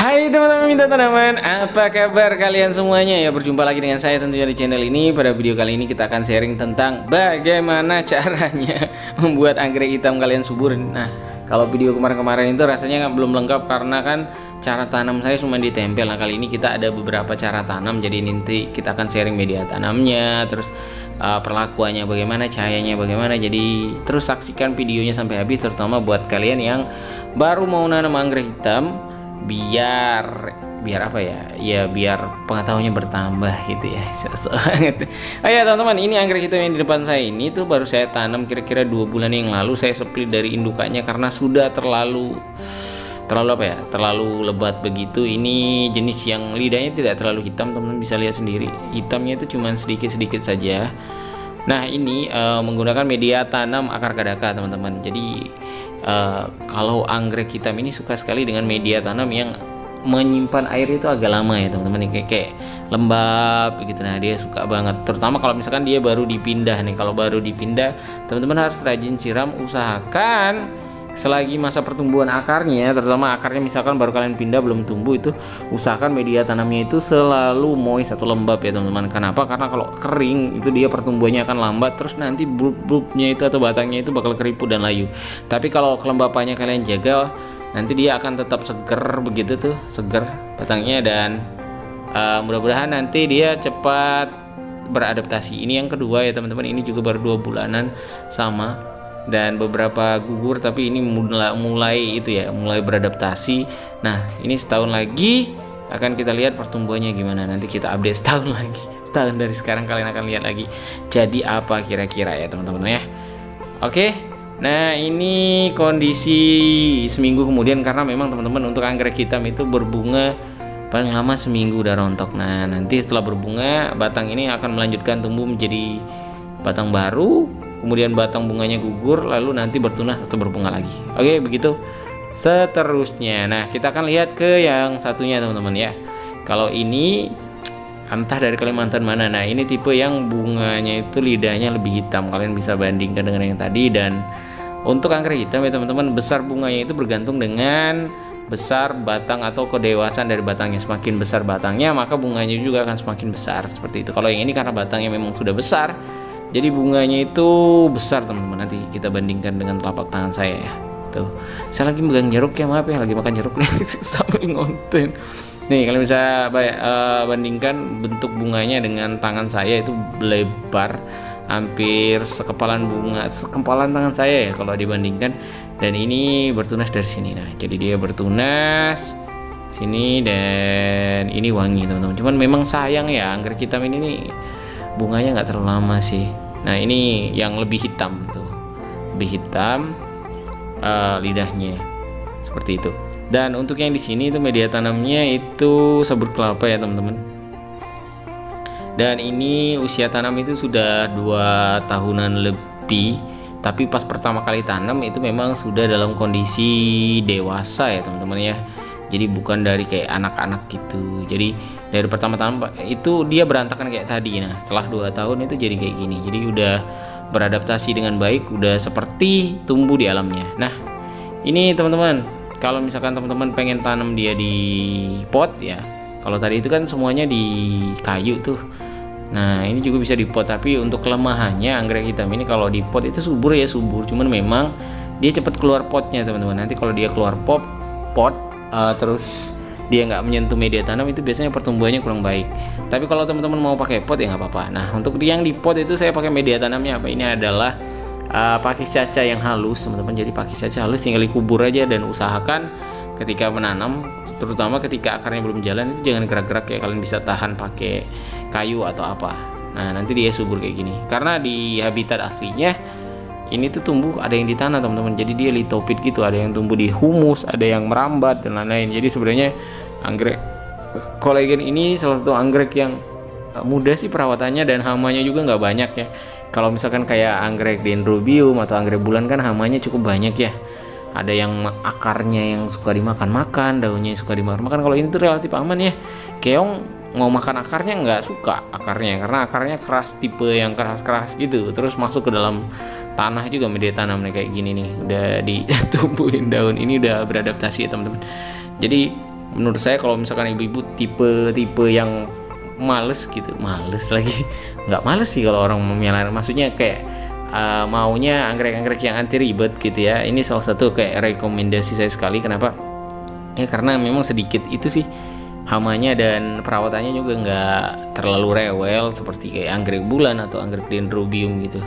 Hai teman-teman minta tanaman, apa kabar kalian semuanya ya? Berjumpa lagi dengan saya tentunya di channel ini. Pada video kali ini kita akan sharing tentang bagaimana caranya membuat anggrek hitam kalian subur. Nah, kalau video kemarin-kemarin itu rasanya belum lengkap karena kan cara tanam saya cuma ditempel. Nah, kali ini kita ada beberapa cara tanam. Jadi nanti kita akan sharing media tanamnya, terus perlakuannya bagaimana, cahayanya bagaimana. Jadi terus saksikan videonya sampai habis, terutama buat kalian yang baru mau nanam anggrek hitam, biar apa ya, biar pengetahuannya bertambah gitu ya. Oh ya teman-teman, ini anggrek hitam yang di depan saya ini tuh baru saya tanam kira-kira 2 bulan yang lalu. Saya split dari indukannya karena sudah terlalu lebat begitu. Ini jenis yang lidahnya tidak terlalu hitam, teman-teman bisa lihat sendiri, hitamnya itu cuma sedikit-sedikit saja. Nah, ini menggunakan media tanam akar kadaka, teman-teman. Jadi kalau anggrek hitam ini suka sekali dengan media tanam yang menyimpan air itu agak lama ya, teman-teman, kayak lembab gitu. Nah, dia suka banget, terutama kalau misalkan dia baru dipindah nih. Kalau baru dipindah, teman-teman harus rajin siram. Usahakan selagi masa pertumbuhan akarnya, terutama akarnya misalkan baru kalian pindah belum tumbuh, itu usahakan media tanamnya itu selalu moist atau lembab ya, teman-teman. Kenapa? Karena kalau kering itu dia pertumbuhannya akan lambat, terus nanti bulb-bulbnya itu atau batangnya itu bakal keriput dan layu. Tapi kalau kelembapannya kalian jaga, nanti dia akan tetap seger begitu tuh, seger batangnya, dan mudah-mudahan nanti dia cepat beradaptasi. Ini yang kedua ya, teman-teman. Ini juga baru 2 bulanan sama, dan beberapa gugur, tapi ini mulai beradaptasi. Nah, ini setahun lagi akan kita lihat pertumbuhannya gimana. Nanti kita update setahun lagi, setahun dari sekarang kalian akan lihat lagi jadi apa kira-kira ya, teman-teman ya. Oke, nah ini kondisi seminggu kemudian, karena memang teman-teman untuk anggrek hitam itu berbunga paling lama seminggu udah rontok. Nah, nanti setelah berbunga, batang ini akan melanjutkan tumbuh menjadi batang baru, kemudian batang bunganya gugur, lalu nanti bertunas atau berbunga lagi. Oke, begitu seterusnya. Nah, kita akan lihat ke yang satunya, teman-teman ya. Kalau ini entah dari Kalimantan mana. Nah, ini tipe yang bunganya itu lidahnya lebih hitam. Kalian bisa bandingkan dengan yang tadi. Dan untuk anggrek hitam ya, teman-teman, besar bunganya itu bergantung dengan besar batang atau kedewasaan dari batangnya. Semakin besar batangnya, maka bunganya juga akan semakin besar, seperti itu. Kalau yang ini karena batangnya memang sudah besar, jadi bunganya itu besar, teman-teman. Nanti kita bandingkan dengan telapak tangan saya ya. Tuh, saya lagi megang jeruk ya, maaf ya, lagi makan jeruk nih sambil ngonten. Nih, kalian bisa bandingkan bentuk bunganya dengan tangan saya, itu lebar hampir sekepalan tangan saya ya kalau dibandingkan. Dan ini bertunas dari sini. Nah, jadi dia bertunas sini dan ini wangi, teman-teman. Cuman memang sayang ya, anggrek hitam ini nih bunganya nggak terlalu lama sih. Nah, ini yang lebih hitam tuh, lebih hitam lidahnya seperti itu. Dan untuk yang di sini itu media tanamnya itu sabut kelapa ya, teman-teman. Dan ini usia tanam itu sudah 2 tahunan lebih, tapi pas pertama kali tanam itu memang sudah dalam kondisi dewasa ya, teman-teman ya. Jadi bukan dari kayak anak-anak gitu. Jadi dari pertama tanam itu dia berantakan kayak tadi. Nah, setelah 2 tahun itu jadi kayak gini. Jadi udah beradaptasi dengan baik, udah seperti tumbuh di alamnya. Nah, ini teman-teman, kalau misalkan teman-teman pengen tanam dia di pot ya. Kalau tadi itu kan semuanya di kayu tuh. Nah, ini juga bisa di pot, tapi untuk kelemahannya anggrek hitam ini kalau di pot itu subur ya, subur. Cuman memang dia cepat keluar potnya, teman-teman. Nanti kalau dia keluar pot terus dia nggak menyentuh media tanam, itu biasanya pertumbuhannya kurang baik. Tapi kalau teman-teman mau pakai pot ya nggak apa-apa. Nah, untuk yang di pot itu saya pakai media tanamnya apa? Ini adalah pakis caca yang halus, teman-teman. Jadi pakis caca halus tinggal dikubur aja, dan usahakan ketika menanam, terutama ketika akarnya belum jalan, itu jangan gerak-gerak ya. Kalian bisa tahan pakai kayu atau apa. Nah, nanti dia subur kayak gini. Karena di habitat aslinya ini tuh tumbuh ada yang di tanah, teman-teman. Jadi dia litopit gitu, ada yang tumbuh di humus, ada yang merambat dan lain-lain. Jadi sebenarnya anggrek kolagen ini salah satu anggrek yang mudah sih perawatannya, dan hamanya juga nggak banyak ya. Kalau misalkan kayak anggrek dendrobium atau anggrek bulan kan hamanya cukup banyak ya. Ada yang akarnya yang suka dimakan-makan, daunnya yang suka dimakan-makan. Kalau ini tuh relatif aman ya. Keong mau makan akarnya nggak suka akarnya, karena akarnya keras, tipe yang keras-keras gitu. Terus masuk ke dalam tanah juga media tanam nih kayak gini nih, udah ditumbuhin daun, ini udah beradaptasi ya, teman-teman. Jadi Menurut saya kalau misalkan ibu-ibu tipe yang males gitu, males lagi, nggak males sih kalau orang memelihara, maksudnya kayak maunya anggrek-anggrek yang anti ribet gitu ya. Ini salah satu kayak rekomendasi saya sekali. Kenapa? Ya karena memang sedikit itu sih hamanya, dan perawatannya juga nggak terlalu rewel seperti kayak anggrek bulan atau anggrek dendrobium gitu.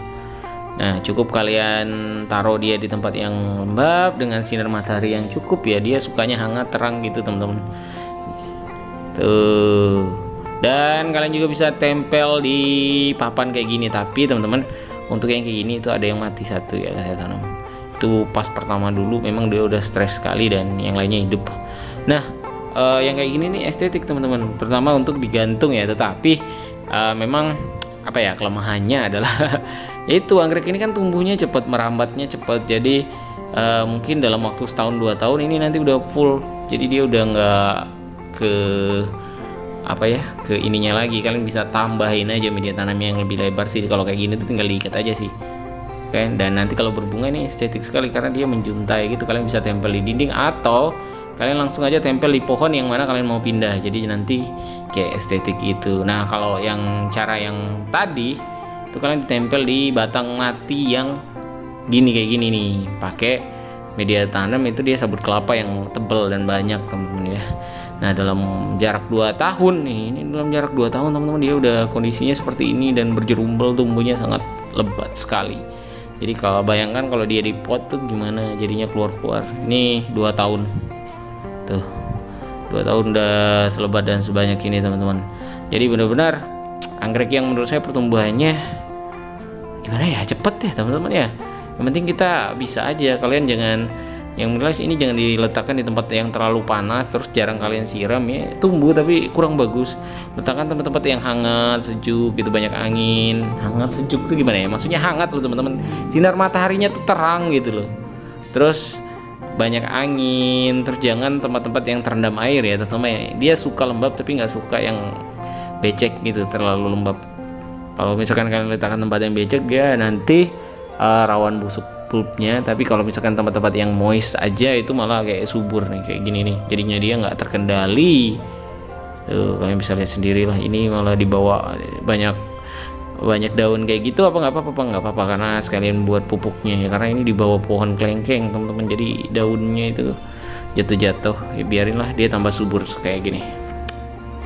Nah, cukup kalian taruh dia di tempat yang lembab dengan sinar matahari yang cukup ya. Dia sukanya hangat, terang gitu, teman-teman. Tuh. Dan kalian juga bisa tempel di papan kayak gini. Tapi teman-teman, untuk yang kayak gini itu ada yang mati satu ya, saya tanam. Itu pas pertama dulu memang dia udah stres sekali dan yang lainnya hidup. Nah, yang kayak gini nih estetik teman-teman, terutama untuk digantung ya. Tetapi memang apa ya, kelemahannya adalah itu anggrek ini kan tumbuhnya cepat, merambatnya cepat. Jadi mungkin dalam waktu setahun 2 tahun ini nanti udah full. Jadi dia udah nggak ke apa ya, ke ininya lagi. Kalian bisa tambahin aja media tanamnya yang lebih lebar sih. Kalau kayak gini tuh tinggal diikat aja sih. Oke, dan nanti kalau berbunga ini estetik sekali karena dia menjuntai gitu. Kalian bisa tempel di dinding atau kalian langsung aja tempel di pohon yang mana kalian mau pindah. Jadi nanti kayak estetik gitu. Nah, kalau yang cara yang tadi itu kalian ditempel di batang mati yang gini kayak gini nih, pakai media tanam. Itu dia sabut kelapa yang tebal dan banyak teman-teman ya. Nah, dalam jarak 2 tahun nih, ini dalam jarak 2 tahun teman-teman, dia udah kondisinya seperti ini dan berjerumbel, tumbuhnya sangat lebat sekali. Jadi kalau bayangkan kalau dia di pot tuh gimana jadinya keluar-keluar. Ini 2 tahun tuh, 2 tahun udah selebat dan sebanyak ini teman-teman. Jadi benar-benar anggrek yang menurut saya pertumbuhannya gimana ya, cepet ya teman-teman ya. Yang penting kita bisa aja. Kalian jangan, yang jelas ini jangan diletakkan di tempat yang terlalu panas terus jarang kalian siram ya, tumbuh tapi kurang bagus. Letakkan tempat-tempat yang hangat, sejuk gitu, banyak angin. Hangat sejuk tuh gimana ya, maksudnya hangat loh teman-teman, sinar mataharinya tuh terang gitu loh, terus banyak angin. Terus jangan tempat-tempat yang terendam air ya, terutama ya. Dia suka lembab tapi nggak suka yang becek gitu, terlalu lembab. Kalau misalkan kalian letakkan tempat yang becek, dia nanti rawan busuk bulbnya. Tapi kalau misalkan tempat-tempat yang moist aja itu malah kayak subur nih, kayak gini nih, jadinya dia nggak terkendali. Tuh, kalian bisa lihat sendiri lah, ini malah dibawa banyak daun kayak gitu. Nggak apa-apa karena sekalian buat pupuknya ya, karena ini di bawah pohon kelengkeng teman-teman, jadi daunnya itu jatuh-jatuh ya, biarinlah dia tambah subur kayak gini.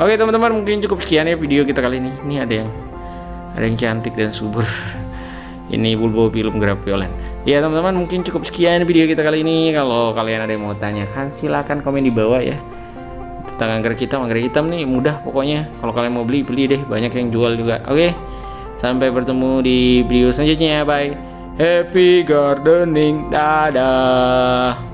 Oke teman-teman, mungkin cukup sekian ya video kita kali ini. Ini ada yang cantik dan subur. Ini Bulbophyllum grapiolan. Ya teman-teman, mungkin cukup sekian video kita kali ini. Kalau kalian ada yang mau tanyakan, silahkan komen di bawah ya. Tentang anggrek hitam nih mudah pokoknya. Kalau kalian mau beli deh, banyak yang jual juga. Oke, sampai bertemu di video selanjutnya. Bye, happy gardening, dadah.